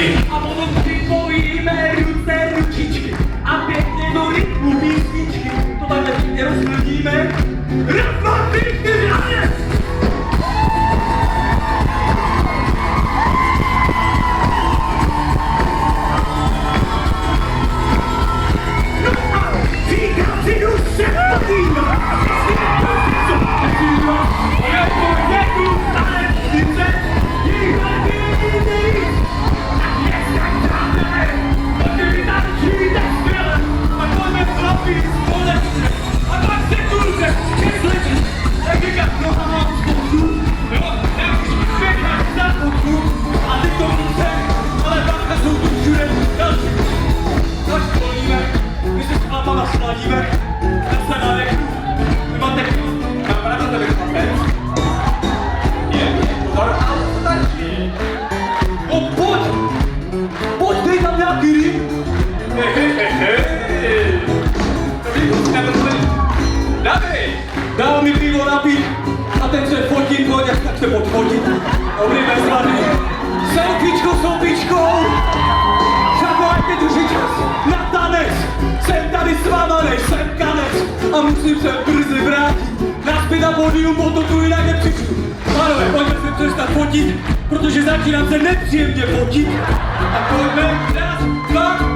A potom připojíme ruce, ručičky a pěkně do rytmu písničky. To takhle pěkně rozhodíme. Raz, dva, tři, čtyři, a je! No a říkám si, už se potíme. Dal mi pivo napít a ten se fotí, pojď, jak se podfotit. Dobrý bezvadný. Selfiečko s opičkou. Zavolajte duši čas na tanec. Jsem tady s váma, než jsem kanec. A musím se brzy vrátit. Naspět na pódium, potom tu jinak nepřišlu. Pánové, pojďme se přestat fotit, protože začínám se nepříjemně fotit. A pojďme, raz, dva,